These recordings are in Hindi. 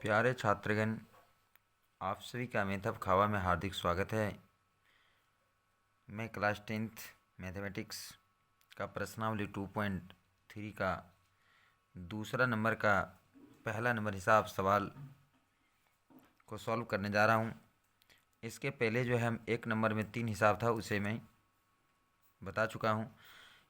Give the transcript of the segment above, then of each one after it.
प्यारे छात्रगण, आप सभी का मेधप खावा में हार्दिक स्वागत है। मैं क्लास 10th मैथमेटिक्स का प्रश्नावली 2.3 का दूसरा नंबर का पहला नंबर हिसाब सवाल को सॉल्व करने जा रहा हूँ। इसके पहले जो है हम एक नंबर में 3 हिसाब था उसे मैं बता चुका हूँ।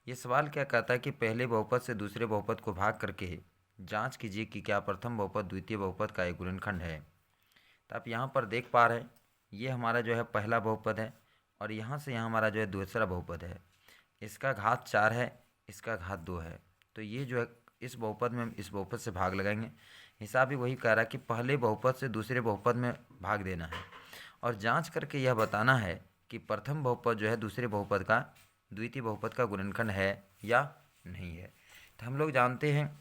ये सवाल क्या कहता है कि पहले बहुपद से दूसरे बहुपद को भाग करके जांच कीजिए कि क्या प्रथम बहुपद द्वितीय बहुपद का एक गुणनखंड है। तो आप यहाँ पर देख पा रहे हैं, ये हमारा जो है पहला बहुपद है और यहाँ से यहाँ हमारा जो है दूसरा बहुपद है। इसका घात 4 है, इसका घात 2 है। तो ये जो है इस बहुपद में हम इस बहुपद से भाग लगाएंगे। हिसाब भी वही कह रहा है कि पहले बहुपद से दूसरे बहुपद में भाग देना है और जांच करके यह बताना है कि प्रथम बहुपद जो है दूसरे बहुपद का द्वितीय बहुपद का गुणनखंड है या नहीं है। तो हम लोग जानते हैं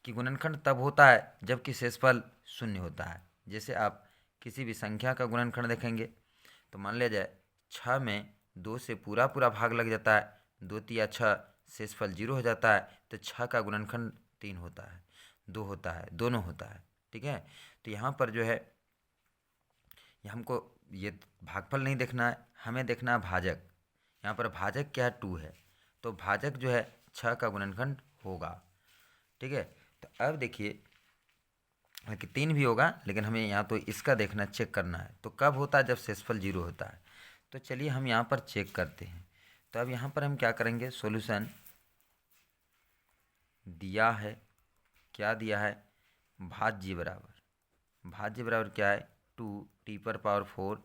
कि गुणनखंड तब होता है जबकि शेषफल शून्य होता है। जैसे आप किसी भी संख्या का गुणनखंड देखेंगे तो मान लिया जाए 6 में 2 से पूरा पूरा भाग लग जाता है, 2 तिया 6, शेषफल 0 हो जाता है। तो 6 का गुणनखंड 3 होता है, 2 होता है, दोनों होता है। ठीक है, तो यहाँ पर जो है हमको ये भागफल नहीं देखना है, हमें देखना है भाजक। यहाँ पर भाजक क्या है, 2 है, तो भाजक जो है 6 का गुणनखंड होगा। ठीक है, तो अब देखिए कि 3 भी होगा, लेकिन हमें यहाँ तो इसका देखना चेक करना है। तो कब होता है, जब शेषफल 0 होता है। तो चलिए हम यहाँ पर चेक करते हैं। तो अब यहाँ पर हम क्या करेंगे, सॉल्यूशन दिया है, क्या दिया है, भाज्य बराबर क्या है, 2t⁴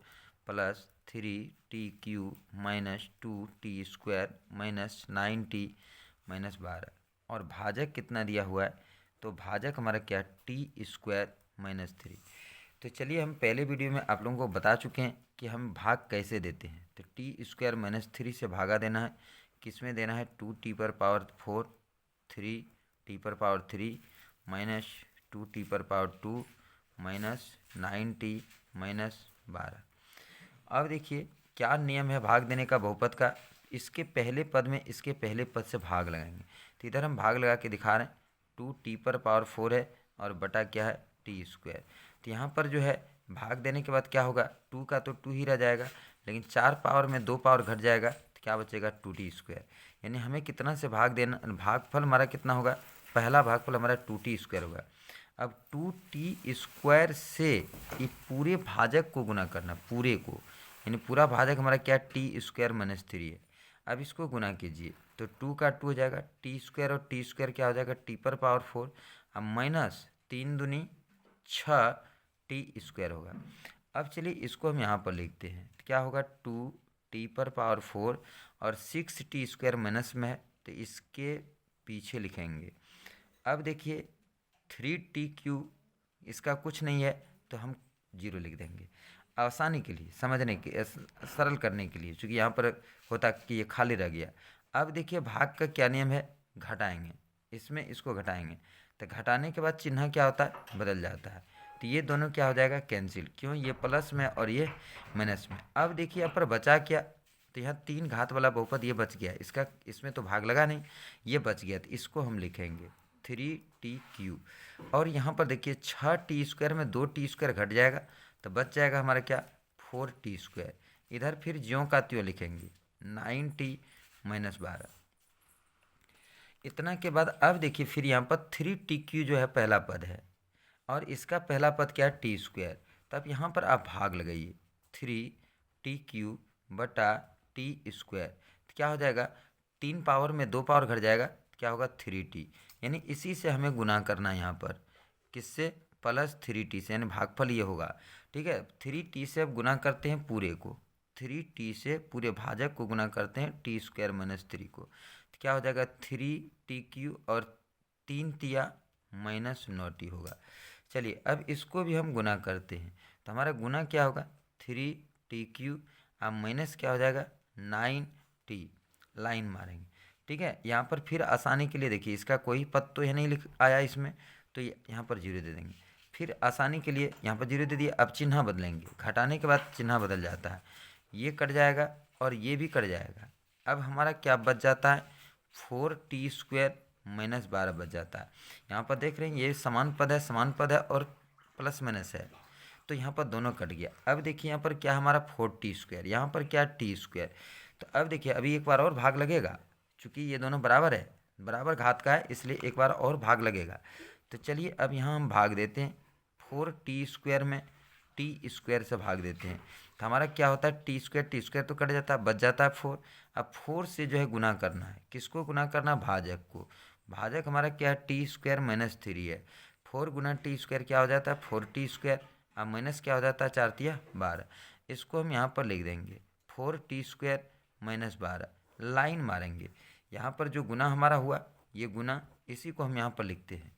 plus 3t³ minus 2t² minus 9t−12। और भाजक कितना दिया हुआ है, तो भाजक हमारा क्या है, t² माइनस 3। तो चलिए हम पहले वीडियो में आप लोगों को बता चुके हैं कि हम भाग कैसे देते हैं। तो t² माइनस 3 से भागा देना है, किस में देना है, 2t⁴ 3t⁴ minus 2t⁴ minus 9t−12। अब देखिए क्या नियम है भाग देने का बहुपद का। इसके पहले पद में इसके पहले पद से भाग लगाएंगे। तो इधर हम भाग लगा के दिखा रहे हैं, 2t⁴ है और बटा क्या है, t²। तो यहाँ पर जो है भाग देने के बाद क्या होगा, 2 का तो 2 ही रह जाएगा, लेकिन 4 पावर में 2 पावर घट जाएगा तो क्या बचेगा, 2t²। यानी हमें कितना से भाग देना, भागफल हमारा कितना होगा, पहला भागफल हमारा 2t² होगा। अब 2t² से ये पूरे भाजक को गुना करना, पूरे को, यानी पूरा भाजक हमारा क्या, t² माइनस 3 है। अब इसको गुना कीजिए तो 2 का 2 हो जाएगा, t² और t² क्या हो जाएगा, t⁴। अब माइनस 3 दूनी 6 t² होगा। अब चलिए इसको हम यहाँ पर लिखते हैं, तो क्या होगा, 2t⁴ और 6t² माइनस में है तो इसके पीछे लिखेंगे। अब देखिए 3t³ इसका कुछ नहीं है तो हम 0 लिख देंगे आसानी के लिए, समझने के सरल करने के लिए, क्योंकि यहाँ पर होता कि ये खाली रह गया। अब देखिए भाग का क्या नियम है, घटाएंगे, इसमें इसको घटाएंगे तो घटाने के बाद चिन्ह क्या होता है, बदल जाता है। तो ये दोनों क्या हो जाएगा, कैंसिल, क्यों, ये प्लस में और ये माइनस में। अब देखिए यहाँ पर बचा क्या, तो यहाँ 3 घात वाला बहुपद ये बच गया, इसका इसमें तो भाग लगा नहीं, ये बच गया, तो इसको हम लिखेंगे 3t³ और यहाँ पर देखिए 6t² में 2t² घट जाएगा तो बच जाएगा हमारा क्या, 4t²। इधर फिर ज्यों का त्यों लिखेंगे 9t−12। इतना के बाद अब देखिए फिर यहाँ पर 3t³ जो है पहला पद है और इसका पहला पद क्या है, t²। तब यहाँ पर आप भाग लगाइए, 3t³ बटा t², तो क्या हो जाएगा, 3 पावर में 2 पावर घट जाएगा, क्या होगा, 3t। यानी इसी से हमें गुना करना है यहाँ पर, किससे, प्लस 3t से, यानी भागफल ये होगा। ठीक है, 3t से अब गुना करते हैं पूरे को, 3t से पूरे भाजक को गुना करते हैं t² माइनस 3 को, तो क्या हो जाएगा, 3t³ और 3 तिया माइनस 9t होगा। चलिए अब इसको भी हम गुना करते हैं तो हमारा गुना क्या होगा, 3t³ अब माइनस क्या हो जाएगा, 9t, लाइन मारेंगे। ठीक है, यहाँ पर फिर आसानी के लिए देखिए इसका कोई पद तो यह नहीं लिख आया इसमें, तो यहाँ पर 0 दे देंगे। फिर आसानी के लिए यहाँ पर 0 दे दिए, अब चिन्ह बदलेंगे, घटाने के बाद चिन्ह बदल जाता है, ये कट जाएगा और ये भी कट जाएगा। अब हमारा क्या बच जाता है, 4t² माइनस 12 बच जाता है। यहाँ पर देख रहे हैं ये समान पद है, समान पद है और प्लस माइनस है, तो यहाँ पर दोनों कट गया। अब देखिए यहाँ पर क्या हमारा 4t², यहाँ पर क्या t²। तो अब देखिए अभी एक बार और भाग लगेगा, चूँकि ये दोनों बराबर है, बराबर घात का है, इसलिए एक बार और भाग लगेगा। तो चलिए अब यहाँ हम भाग देते हैं 4t² में, t² से भाग देते हैं। तो हमारा क्या होता है, t² तो कट जाता है, बच जाता है 4। अब 4 से जो है गुना करना है, किसको गुना करना है, भाजक को। भाजक हमारा क्या है, t² - 3 है। 4 गुना t² क्या हो जाता है, 4t²। अब माइनस क्या हो जाता है, 4 तिया 12। इसको हम यहाँ पर लिख देंगे 4t² - 12, लाइन मारेंगे। यहाँ पर जो गुना हमारा हुआ, ये गुना, इसी को हम यहाँ पर लिखते हैं।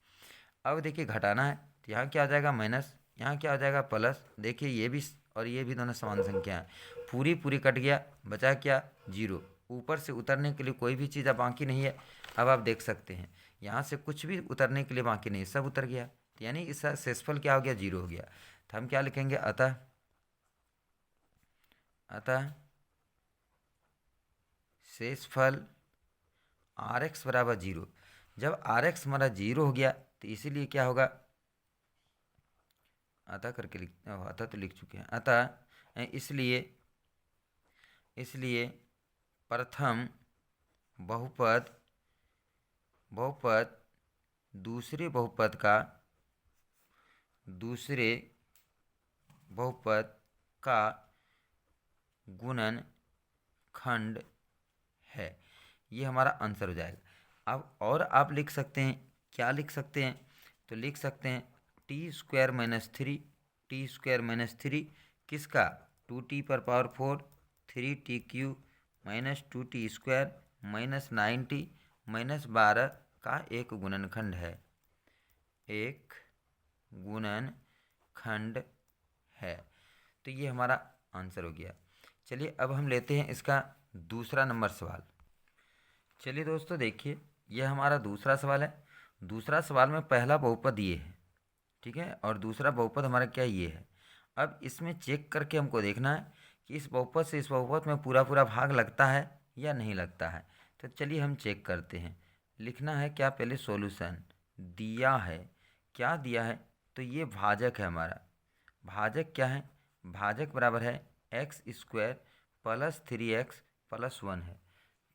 अब देखिए घटाना है, तो यहाँ क्या हो जाएगा माइनस, यहाँ क्या हो जाएगा प्लस। देखिए ये भी और ये भी दोनों समान संख्या हैं, पूरी पूरी कट गया, बचा क्या, 0। ऊपर से उतरने के लिए कोई भी चीज़ अब बाकी नहीं है। अब आप देख सकते हैं यहाँ से कुछ भी उतरने के लिए बाकी नहीं, सब उतर गया। तो यानी इसका शेषफल क्या हो गया, 0 हो गया। तो हम क्या लिखेंगे, अतः शेषफल RX बराबर 0। जब RX हमारा 0 हो गया तो इसीलिए क्या होगा, अतः करके अतः तो लिख चुके हैं, अतः इसलिए प्रथम बहुपद दूसरे बहुपद का गुणनखंड है। ये हमारा आंसर हो जाएगा। अब और आप लिख सकते हैं, क्या लिख सकते हैं, तो लिख सकते हैं t² - 3 किसका, 2t⁴ 3t³ - 2t² - 9t - 12 का एक गुणनखंड है, है। तो ये हमारा आंसर हो गया। चलिए अब हम लेते हैं इसका दूसरा नंबर सवाल। चलिए दोस्तों देखिए, यह हमारा दूसरा सवाल है। दूसरा सवाल में पहला बहुपद ये है, ठीक है, और दूसरा बहुपद हमारा क्या ये है। अब इसमें चेक करके हमको देखना है कि इस बहुपद से इस बहुपद में पूरा पूरा भाग लगता है या नहीं लगता है। तो चलिए हम चेक करते हैं। लिखना है क्या, पहले सॉल्यूशन दिया है, क्या दिया है, तो ये भाजक है हमारा। भाजक क्या है, भाजक बराबर है x² + 3x + 1 है,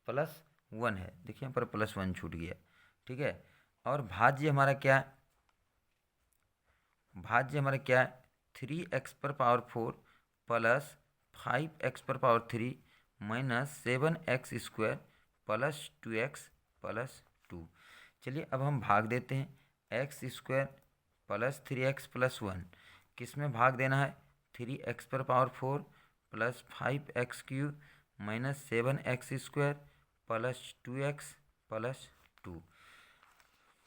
+1 है। देखिए यहाँ पर +1 छूट गया, ठीक है। और भाज्य हमारा क्या है, भाज्य हमारा क्या है, 3x⁴ + 5x⁴ - 7x² + 2x + 2। चलिए अब हम भाग देते हैं। x² + 3x + 1 किस में भाग देना है, 3x⁴ + 5x³ - 7x² + 2x + 2।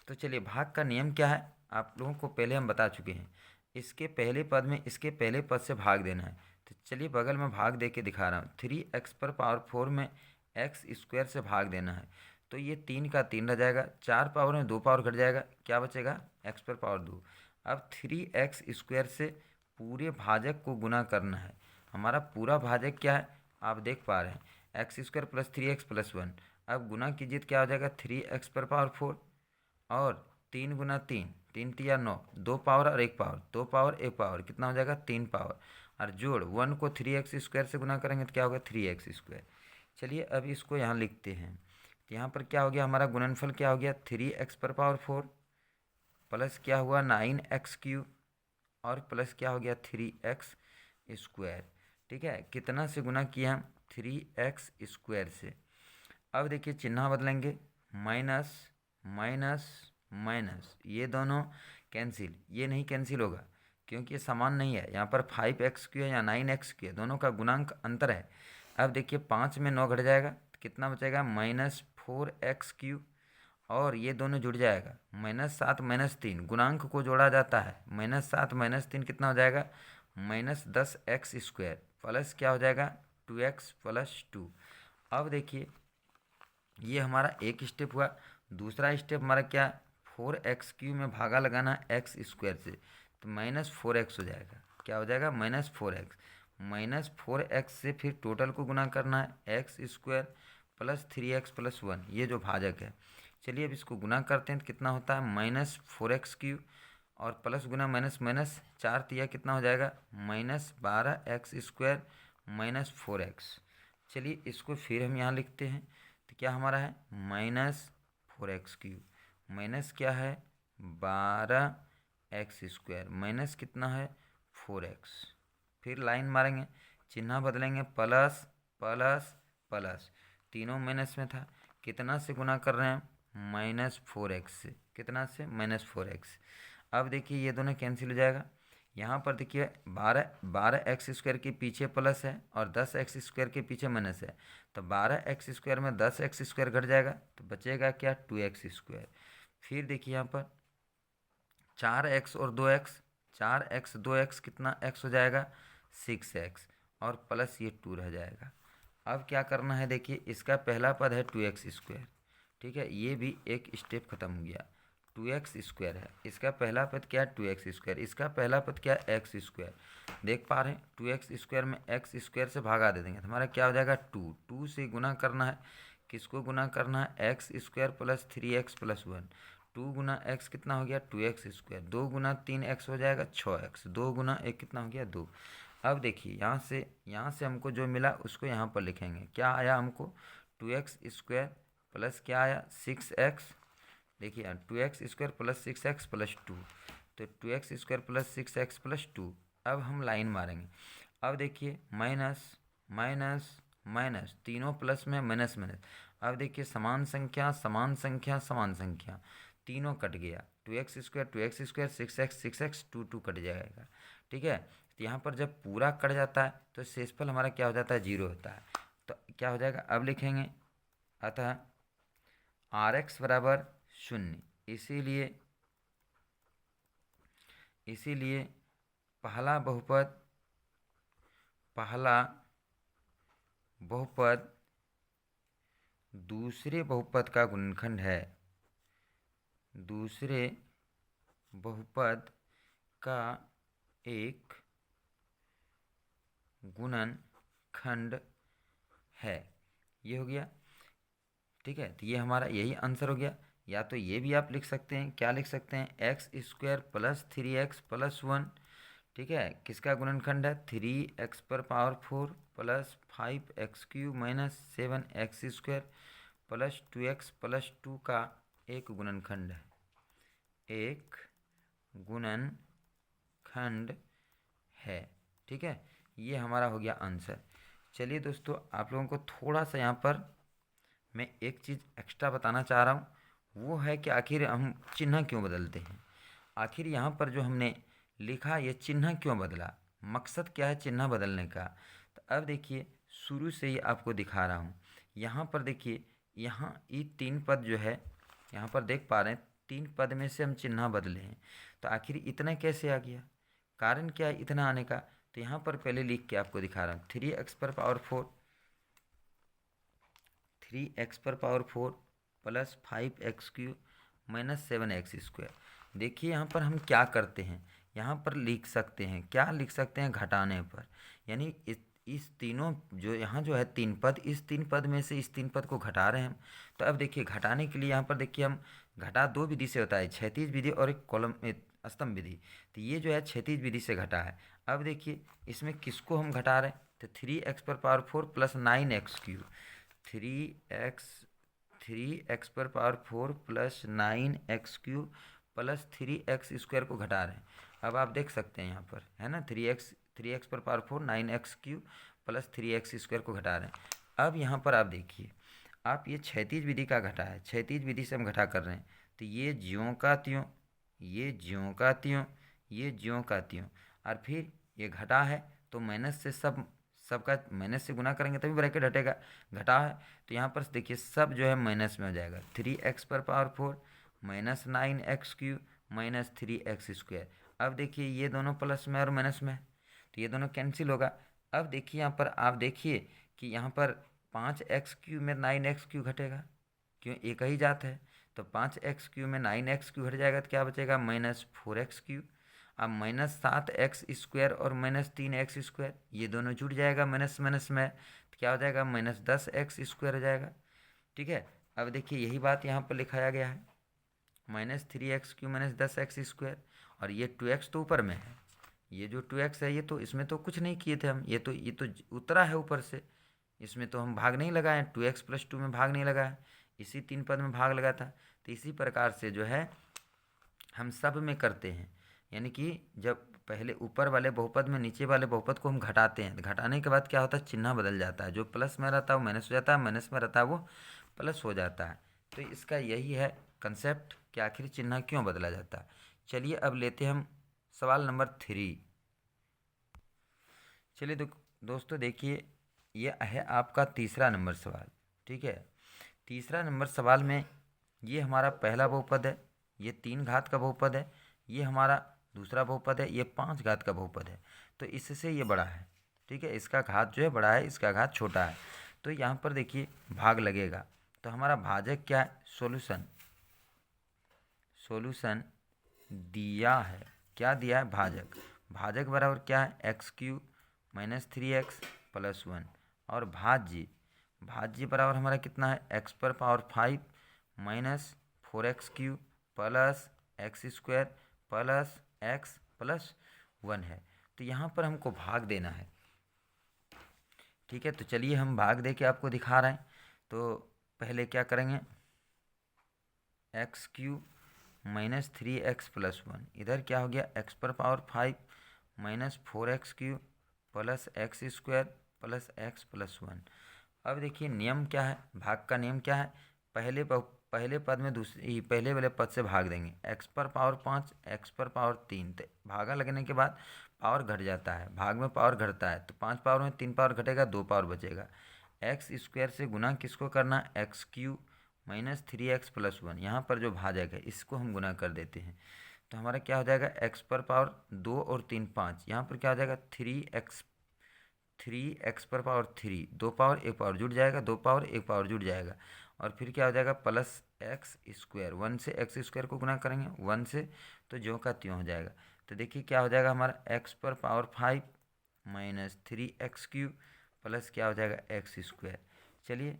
तो चलिए भाग का नियम क्या है, आप लोगों को पहले हम बता चुके हैं। इसके पहले पद में इसके पहले पद से भाग देना है। तो चलिए बगल में भाग दे के दिखा रहा हूँ। 3x⁴ में x² से भाग देना है, तो ये 3 का 3 रह जाएगा, 4 पावर में 2 पावर घट जाएगा, क्या बचेगा, x⁴ 2। अब 3x² से पूरे भाजक को गुना करना है। हमारा पूरा भाजक क्या है, आप देख पा रहे हैं, x² + 3x + 1। अब गुना कीजिए तो क्या हो जाएगा, 3x⁴ और 3 गुना 3, 3 तिया 9, 2 पावर और 1 पावर, 2 पावर 1 पावर, कितना हो जाएगा, 3 पावर। और जोड़ 1 को 3x² से गुना करेंगे तो क्या होगा, 3x²। चलिए अब इसको यहाँ लिखते हैं। तो यहाँ पर क्या हो गया, हमारा गुणनफल क्या हो गया, 3x⁴ प्लस क्या हुआ 9x³ और प्लस क्या हो गया 3x²। ठीक है, कितना से गुना किया हम, 3x² से। अब देखिए चिन्ह बदलेंगे, माइनस माइनस माइनस, ये दोनों कैंसिल, ये नहीं कैंसिल होगा क्योंकि ये समान नहीं है। यहाँ पर 5x³ है या 9x³ है, दोनों का गुणांक अंतर है। अब देखिए 5 में 9 घट जाएगा तो कितना बचेगा, -4x³ और ये दोनों जुड़ जाएगा, -7 -3 गुणांक को जोड़ा जाता है, -7 -3 कितना हो जाएगा, -10x² प्लस क्या हो जाएगा 2x + 2। अब देखिए ये हमारा एक स्टेप हुआ। दूसरा स्टेप हमारा क्या, 4x³ में भागा लगाना है x² से, तो -4x हो जाएगा, क्या हो जाएगा, -4x। -4x से फिर टोटल को गुना करना है, x² + 3x + 1, ये जो भाजक है। चलिए अब इसको गुना करते हैं तो कितना होता है, -4x³ और प्लस गुना माइनस माइनस 4 तिया कितना हो जाएगा -12x² -4x। चलिए इसको फिर हम यहाँ लिखते हैं, तो क्या हमारा है -4x³ माइनस क्या है 12x² माइनस कितना है 4x। फिर लाइन मारेंगे, चिन्ह बदलेंगे, प्लस प्लस प्लस, तीनों माइनस में था, कितना से गुना कर रहे हैं -4x से, कितना से -4x। अब देखिए ये दोनों कैंसिल हो जाएगा। यहाँ पर देखिए 12x² के पीछे प्लस है और 10x² के पीछे माइनस है, तो 12x² में 10x² घट जाएगा, तो बचेगा क्या 2x²। फिर देखिए यहाँ पर 4x और 2x, 4x 2x कितना x हो जाएगा 6x, और प्लस ये 2 रह जाएगा। अब क्या करना है, देखिए इसका पहला पद है 2x², ठीक है, ये भी एक स्टेप खत्म हो गया। 2x² है, इसका पहला पद क्या है 2x², इसका पहला पद क्या है x²। देख पा रहे हैं 2x² में x² से भागा दे देंगे तो हमारा क्या हो जाएगा 2 से गुना करना है, किसको गुना करना है x² प्लस 3x प्लस 1। 2 गुना x कितना हो गया 2x², 2 गुना 3x हो जाएगा 6x, 2 गुना 1 कितना हो गया 2। अब देखिए यहाँ से हमको जो मिला उसको यहाँ पर लिखेंगे, क्या आया हमको 2x² प्लस क्या आया 6x। देखिए 2x² प्लस 6x प्लस 2, तो 2x² प्लस 6x प्लस 2। अब हम लाइन मारेंगे, अब देखिए माइनस माइनस माइनस, तीनों प्लस में माइनस माइनस। अब देखिए समान संख्या समान संख्या समान संख्या, तीनों कट गया, 2x² 6x 6x 2 कट जाएगा, ठीक है। तो यहाँ पर जब पूरा कट जाता है तो शेषफल हमारा क्या हो जाता है 0 होता है, तो क्या हो जाएगा अब लिखेंगे, अतः Rx बराबर 0। इसीलिए पहला बहुपद दूसरे बहुपद का गुणनखंड है, दूसरे बहुपद का एक गुणनखंड है। ये हो गया, ठीक है, तो ये हमारा यही आंसर हो गया। या तो ये भी आप लिख सकते हैं, क्या लिख सकते हैं x² प्लस 3x प्लस 1, ठीक है, किसका गुणनखंड है 3x⁴ plus 5x³ minus 7x² plus 2x plus 2 का एक गुणनखंड है, एक गुणनखंड है, ठीक है। ये हमारा हो गया आंसर। चलिए दोस्तों, आप लोगों को थोड़ा सा यहाँ पर मैं एक चीज़ एक्स्ट्रा बताना चाह रहा हूँ, वो है कि आखिर हम चिन्ह क्यों बदलते हैं, आखिर यहाँ पर जो हमने लिखा ये चिन्ह क्यों बदला, मकसद क्या है चिन्ह बदलने का। तो अब देखिए शुरू से ही आपको दिखा रहा हूँ, यहाँ पर देखिए, यहाँ ये 3 पद जो है, यहाँ पर देख पा रहे हैं 3 पद में से हम चिन्ह बदले हैं, तो आखिर इतना कैसे आ गया, कारण क्या है इतना आने का। तो यहाँ पर पहले लिख के आपको दिखा रहा हूँ 3x⁴ plus 5x³ minus 7x²। देखिए यहाँ पर हम क्या करते हैं, यहाँ पर लिख सकते हैं, क्या लिख सकते हैं घटाने पर, यानी इस तीनों जो यहाँ जो है 3 पद, इस 3 पद में से इस 3 पद को घटा रहे हैं हम। तो अब देखिए घटाने के लिए यहाँ पर देखिए हम घटा 2 विधि से होता है, क्षैतिज विधि और एक कॉलम स्तंभ विधि। तो ये जो है क्षैतिज विधि से घटा है। अब देखिए इसमें किसको हम घटा रहे हैं, तो 3x⁴ plus 9x³ 3x⁴ plus 9x³ plus 3x² को घटा रहे हैं। अब आप देख सकते हैं यहाँ पर है ना 3x⁴ 9x³ प्लस 3x² को घटा रहे हैं। अब यहाँ पर आप देखिए, आप ये क्षैतिज विधि का घटा है, क्षैतिज विधि से हम घटा कर रहे हैं, तो ये ज्यों का त्यों, ये ज्यों का त्यों, ये ज्यों का त्यों, और फिर ये घटा है तो माइनस से सबका माइनस से गुना करेंगे तभी ब्रैकेट हटेगा, घटा है तो यहाँ पर देखिए सब जो है माइनस में हो जाएगा, 3x⁴ minus 9x³ minus 3x²। अब देखिए ये दोनों प्लस में और माइनस में है तो ये दोनों कैंसिल होगा। अब देखिए यहाँ पर आप देखिए कि यहाँ पर 5x³ में 9x³ घटेगा, क्यों एक ही जात है, तो 5x³ में 9x³ घट जाएगा तो क्या बचेगा -4x³। अब -7x² और -3x², ये दोनों जुड़ जाएगा माइनस माइनस में, तो क्या हो जाएगा -10x² हो जाएगा, ठीक है। अब देखिए यही बात यहाँ पर लिखाया गया है -3x³ -10x²। और ये 2x तो ऊपर में है, ये जो 2x है ये तो इसमें तो कुछ नहीं किए थे हम, ये तो उतरा है ऊपर से, इसमें तो हम भाग नहीं लगाए, 2x+2 में भाग नहीं लगाए, इसी 3 पद में भाग लगा था। तो इसी प्रकार से जो है हम सब में करते हैं, यानी कि जब पहले ऊपर वाले बहुपद में नीचे वाले बहुपद को हम घटाते हैं, घटाने के बाद क्या होता है, चिन्ह बदल जाता है, जो प्लस में रहता है वो माइनस हो जाता है, माइनस में रहता है वो प्लस हो जाता है। तो इसका यही है कंसेप्ट कि आखिर चिन्ह क्यों बदला जाता है। चलिए अब लेते हैं हम सवाल नंबर 3। चलिए दोस्तों देखिए, ये है आपका तीसरा नंबर सवाल। ठीक है, तीसरा नंबर सवाल में ये हमारा पहला बहुपद है, ये 3 घात का बहुपद है, ये हमारा दूसरा बहुपद है, ये 5 घात का बहुपद है। तो इससे ये बड़ा है। ठीक है, इसका घात जो है बड़ा है, इसका घात छोटा है। तो यहाँ पर देखिए भाग लगेगा, तो हमारा भाजक क्या है, सॉल्यूशन दिया है, क्या दिया है, भाजक। भाजक बराबर क्या है, x³ -3x + 1। और भाज्य बराबर हमारा कितना है, x⁵ -4x³ + x² + x + 1 है। तो यहाँ पर हमको भाग देना है। ठीक है, तो चलिए हम भाग दे के आपको दिखा रहे हैं। तो पहले क्या करेंगे, x³ -3x + 1, इधर क्या हो गया, x⁵ -4x³ + x² + x + 1। अब देखिए नियम क्या है, भाग का नियम क्या है, पहले पद में पहले वाले पद से भाग देंगे, x⁵ x⁵3। तो भागा लगने के बाद पावर घट जाता है, भाग में पावर घटता है, तो 5 पावर में 3 पावर घटेगा, 2 पावर बचेगा। x² से गुना किसको करना, x³ -3x + 1। यहाँ पर जो भाजक है इसको हम गुना कर देते हैं, तो हमारा क्या हो जाएगा, x⁵2 और 3 5, यहाँ पर क्या हो जाएगा 3x 3x⁵3, 2 पावर 1 पावर जुड़ जाएगा, 2 पावर 1 पावर जुड़ जाएगा। और फिर क्या हो जाएगा +x², 1 से x² को गुना करेंगे 1 से, तो ज्यों का त्यों हो जाएगा। तो देखिए क्या हो जाएगा हमारा x⁵ -3x³ प्लस क्या हो जाएगा x²। चलिए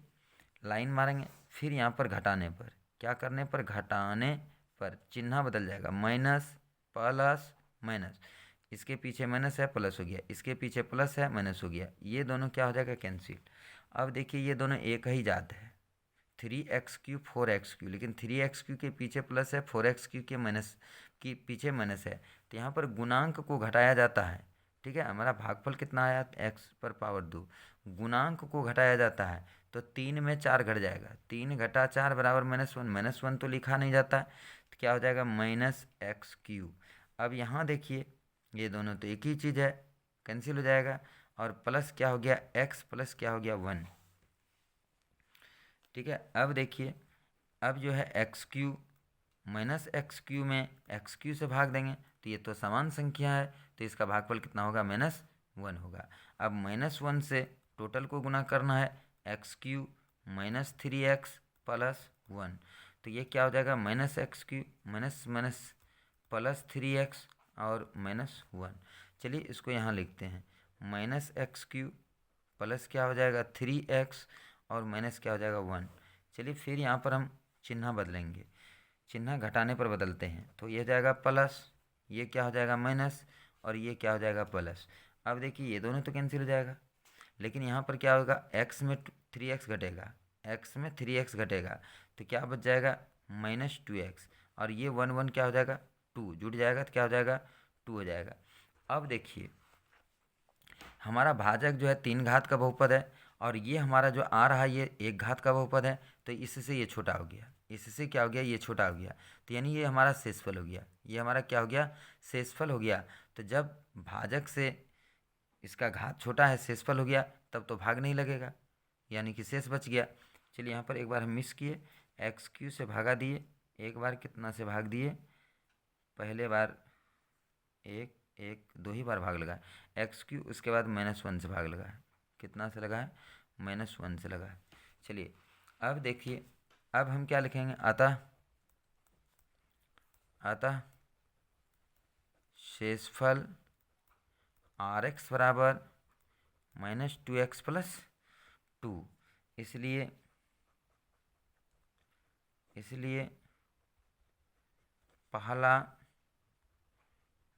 लाइन मारेंगे, फिर यहाँ पर घटाने पर, क्या करने पर, घटाने पर चिन्ह बदल जाएगा, माइनस प्लस माइनस, इसके पीछे माइनस है प्लस हो गया, इसके पीछे प्लस है माइनस हो गया, ये दोनों क्या हो जाएगा, कैंसिल। अब देखिए ये दोनों एक ही जात है, 3x³ 4x³, लेकिन 3x³ के पीछे प्लस है, 4x³ के माइनस की पीछे माइनस है, तो यहाँ पर गुणांक को घटाया जाता है। ठीक है, हमारा भागफल कितना आया, x⁻2, गुणांक को घटाया जाता है, तो 3 में 4 घट जाएगा, 3 घटा 4 बराबर -1, -1 तो लिखा नहीं जाता है, तो क्या हो जाएगा -x³। अब यहाँ देखिए ये दोनों तो एक ही चीज़ है, कैंसिल हो जाएगा, और प्लस क्या हो गया, x प्लस क्या हो गया 1। ठीक है, अब देखिए, अब जो है x³ -x³ में x³ से भाग देंगे, तो ये तो समान संख्या है, तो इसका भागफल कितना होगा, -1 होगा। अब -1 से टोटल को गुना करना है, x³ -3x + 1, तो ये क्या हो जाएगा, -x³ माइनस +3x और -1। चलिए इसको यहाँ लिखते हैं, -x³ प्लस क्या हो जाएगा 3x और माइनस क्या हो जाएगा 1। चलिए फिर यहाँ पर हम चिन्ह बदलेंगे, चिन्ह घटाने पर बदलते हैं, तो ये जाएगा प्लस, ये क्या हो जाएगा माइनस, और ये क्या हो जाएगा प्लस। अब देखिए ये दोनों तो कैंसिल हो जाएगा, लेकिन यहाँ पर क्या होगा, x में 3x घटेगा, x में 3x घटेगा, तो क्या बच जाएगा -2x, और ये 1 1 क्या हो जाएगा, 2 जुड़ जाएगा, तो क्या हो जाएगा 2 हो जाएगा। अब देखिए हमारा भाजक जो है 3 घात का बहुपद है, और ये हमारा जो आ रहा है ये 1 घात का बहुपद है, तो इससे ये छोटा हो गया, इससे क्या हो गया, ये छोटा हो गया, तो यानी ये हमारा शेषफल हो गया, ये हमारा क्या हो गया, शेषफल हो गया। तो जब भाजक से इसका घात छोटा है, शेषफल हो गया, तब तो भाग नहीं लगेगा, यानी कि शेष बच गया। चलिए यहाँ पर एक बार हम मिस किए, x³ से भागा दिए, एक बार कितना से भाग दिए, पहले बार 1 1 2 ही बार भाग लगा है, x³, उसके बाद -1 से भाग लगा है, कितना से लगा है, -1 से लगा है। चलिए अब देखिए, अब हम क्या लिखेंगे, अतः शेषफल Rx बराबर -2x + 2, इसलिए पहला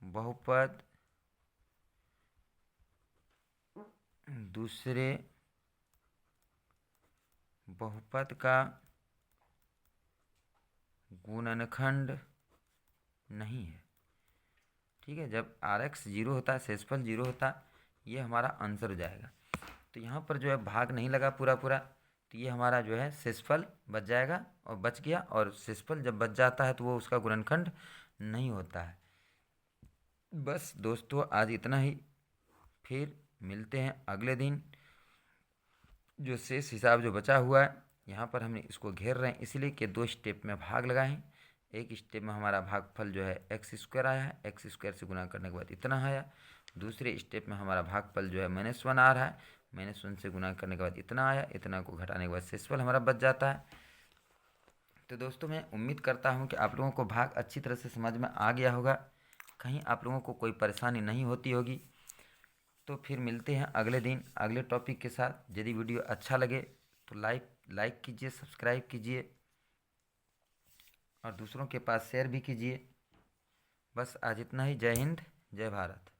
बहुपद दूसरे बहुपद का गुणनखंड नहीं है। ठीक है, जब RX 0 होता है, शेषफल 0 होता है, ये हमारा आंसर हो जाएगा। तो यहाँ पर जो है भाग नहीं लगा पूरा पूरा, तो ये हमारा जो है शेषफल बच जाएगा और बच गया। और शेषफल जब बच जाता है तो वो उसका गुणनखंड नहीं होता है। बस दोस्तों आज इतना ही, फिर मिलते हैं अगले दिन। जो शेष हिसाब जो बचा हुआ है, यहाँ पर हमने इसको घेर रहे हैं इसलिए कि 2 स्टेप में भाग लगाएं। एक स्टेप में हमारा भागफल जो है x² आया है, x² से गुना करने के बाद इतना आया। दूसरे स्टेप में हमारा भागफल जो है -1 आ रहा है, -1 से गुना करने के बाद इतना आया। इतना को घटाने के बाद शेषफल हमारा बच जाता है। तो दोस्तों मैं उम्मीद करता हूँ कि आप लोगों को भाग अच्छी तरह से समझ में आ गया होगा, कहीं आप लोगों को कोई परेशानी नहीं होती होगी। तो फिर मिलते हैं अगले दिन अगले टॉपिक के साथ। यदि वीडियो अच्छा लगे तो लाइक कीजिए, सब्सक्राइब कीजिए और दूसरों के पास शेयर भी कीजिए। बस आज इतना ही। जय हिंद, जय भारत।